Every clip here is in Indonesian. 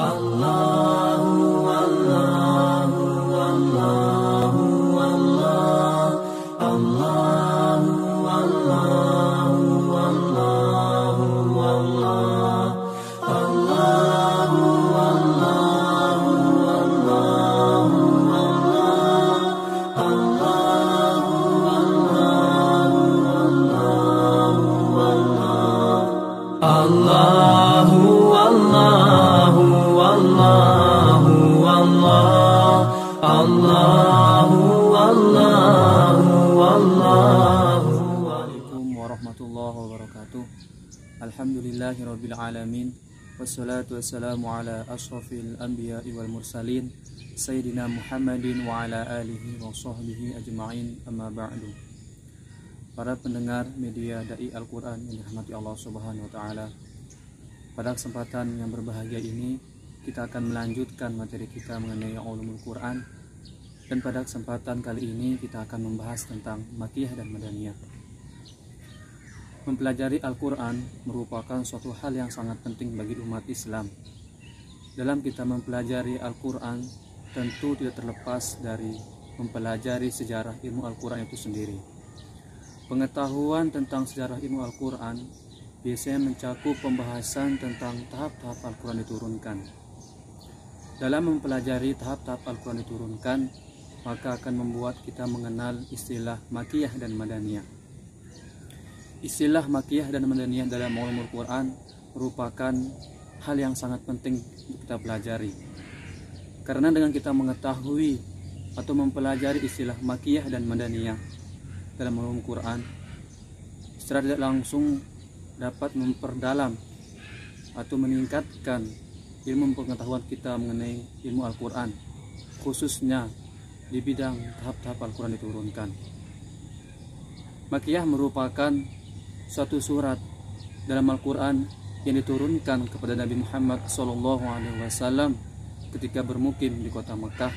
Allahu Allahu Allahu Allah, Allahu Allahu Allahu Allah, Allahu Allahu Allahu Allah, Allahu Allahu Allahu Allahu Assalamualaikum warahmatullahi wabarakatuh. Alhamdulillahirabbil alamin. Wassalatu wassalamu ala asyrafil anbiya'i wal mursalin sayyidina Muhammadin wa ala alihi wa sahbihi ajma'in, amma ba'du. Para pendengar media Dai Al-Quran yang dirahmati Allah Subhanahu wa taala, pada kesempatan yang berbahagia ini kita akan melanjutkan materi kita mengenai ulumul Quran. Dan pada kesempatan kali ini kita akan membahas tentang Makkiyah dan Madaniyah. Mempelajari Al-Quran merupakan suatu hal yang sangat penting bagi umat Islam. Dalam kita mempelajari Al-Quran, tentu tidak terlepas dari mempelajari sejarah ilmu Al-Quran itu sendiri. Pengetahuan tentang sejarah ilmu Al-Quran biasanya mencakup pembahasan tentang tahap-tahap Al-Quran diturunkan. Dalam mempelajari tahap-tahap Al-Quran diturunkan, maka akan membuat kita mengenal istilah Makkiyah dan Madaniyah. Istilah Makkiyah dan Madaniyah dalam ulumul Quran merupakan hal yang sangat penting untuk kita pelajari. Karena dengan kita mengetahui atau mempelajari istilah Makkiyah dan Madaniyah dalam ulumul Quran, secara tidak langsung dapat memperdalam atau meningkatkan ilmu pengetahuan kita mengenai ilmu Al-Quran, khususnya di bidang tahap-tahap Al-Quran diturunkan. Makkiyah merupakan suatu surat dalam Al-Quran yang diturunkan kepada Nabi Muhammad SAW ketika bermukim di kota Mekah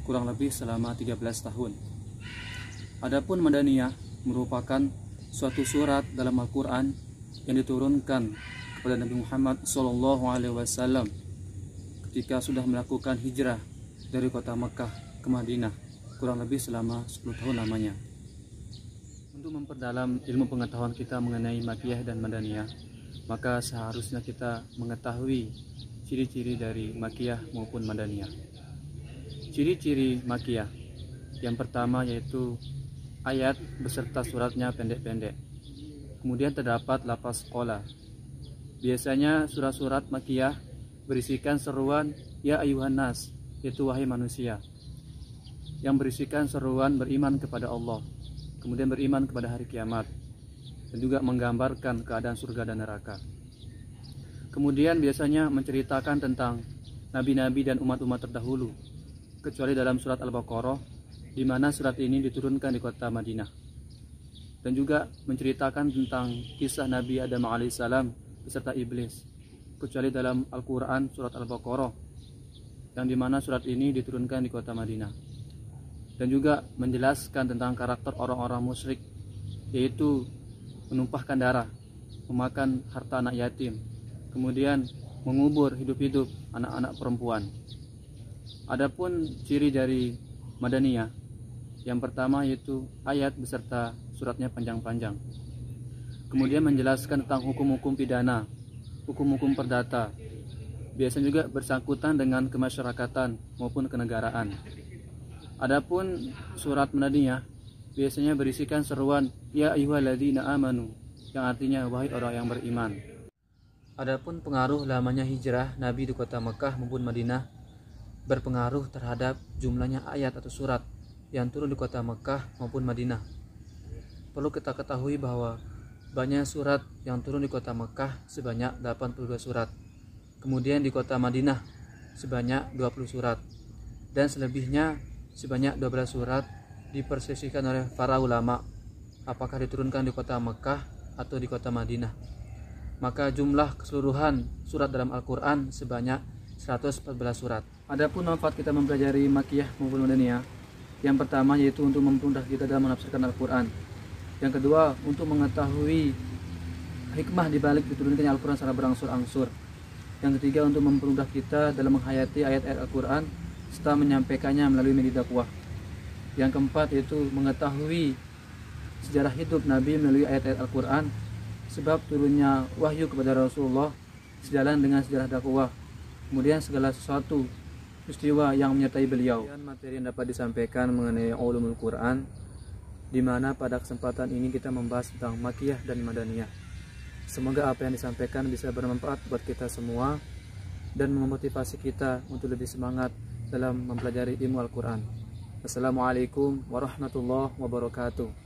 kurang lebih selama 13 tahun. Adapun Madaniyah merupakan suatu surat dalam Al-Quran yang diturunkan kepada Nabi Muhammad SAW ketika sudah melakukan hijrah dari kota Mekah ke Madinah kurang lebih selama 10 tahun lamanya. Untuk memperdalam ilmu pengetahuan kita mengenai Makkiyah dan Madaniyah, maka seharusnya kita mengetahui ciri-ciri dari Makkiyah maupun Madaniyah. Ciri-ciri Makkiyah yang pertama yaitu ayat beserta suratnya pendek-pendek. Kemudian terdapat lafaz qola. Biasanya surat-surat Makkiyah berisikan seruan ya ayuhan nas, yaitu wahai manusia, yang berisikan seruan beriman kepada Allah, kemudian beriman kepada hari kiamat, dan juga menggambarkan keadaan surga dan neraka. Kemudian biasanya menceritakan tentang nabi-nabi dan umat-umat terdahulu, kecuali dalam surat Al-Baqarah, di mana surat ini diturunkan di kota Madinah. Dan juga menceritakan tentang kisah Nabi Adam alaihissalam beserta iblis, kecuali dalam Al-Quran surat Al-Baqarah, yang dimana surat ini diturunkan di kota Madinah. Dan juga menjelaskan tentang karakter orang-orang musyrik, yaitu menumpahkan darah, memakan harta anak yatim, kemudian mengubur hidup-hidup anak-anak perempuan. Adapun ciri dari Madaniyah, yang pertama yaitu ayat beserta suratnya panjang-panjang. Kemudian menjelaskan tentang hukum-hukum pidana, hukum-hukum perdata, biasanya juga bersangkutan dengan kemasyarakatan maupun kenegaraan. Adapun surat Madaniyah biasanya berisikan seruan ya ayyuhalladzina amanu, yang artinya wahai orang yang beriman. Adapun pengaruh lamanya hijrah Nabi di kota Mekah maupun Madinah berpengaruh terhadap jumlahnya ayat atau surat yang turun di kota Mekah maupun Madinah. Perlu kita ketahui bahwa banyak surat yang turun di kota Mekah sebanyak 82 surat. Kemudian di kota Madinah sebanyak 20 surat. Dan selebihnya sebanyak 12 surat dipersesikan oleh para ulama apakah diturunkan di kota Mekah atau di kota Madinah. Maka jumlah keseluruhan surat dalam Al-Quran sebanyak 114 surat. Adapun manfaat kita mempelajari Makkiyah maupun Madaniyah, yang pertama yaitu untuk mempermudah kita dalam menafsirkan Al-Quran. Yang kedua, untuk mengetahui hikmah dibalik diturunkannya Al-Quran secara berangsur-angsur. Yang ketiga, untuk mempermudah kita dalam menghayati ayat-ayat Al-Quran serta menyampaikannya melalui media dakwah. Yang keempat, yaitu mengetahui sejarah hidup Nabi melalui ayat-ayat Al-Quran, sebab turunnya wahyu kepada Rasulullah sejalan dengan sejarah dakwah, kemudian segala sesuatu peristiwa yang menyertai beliau. Dan materi yang dapat disampaikan mengenai ulumul Quran, di mana pada kesempatan ini kita membahas tentang Makkiyah dan Madaniyah. Semoga apa yang disampaikan bisa bermanfaat buat kita semua dan memotivasi kita untuk lebih semangat dalam mempelajari ilmu Al-Quran. Assalamualaikum warahmatullahi wabarakatuh.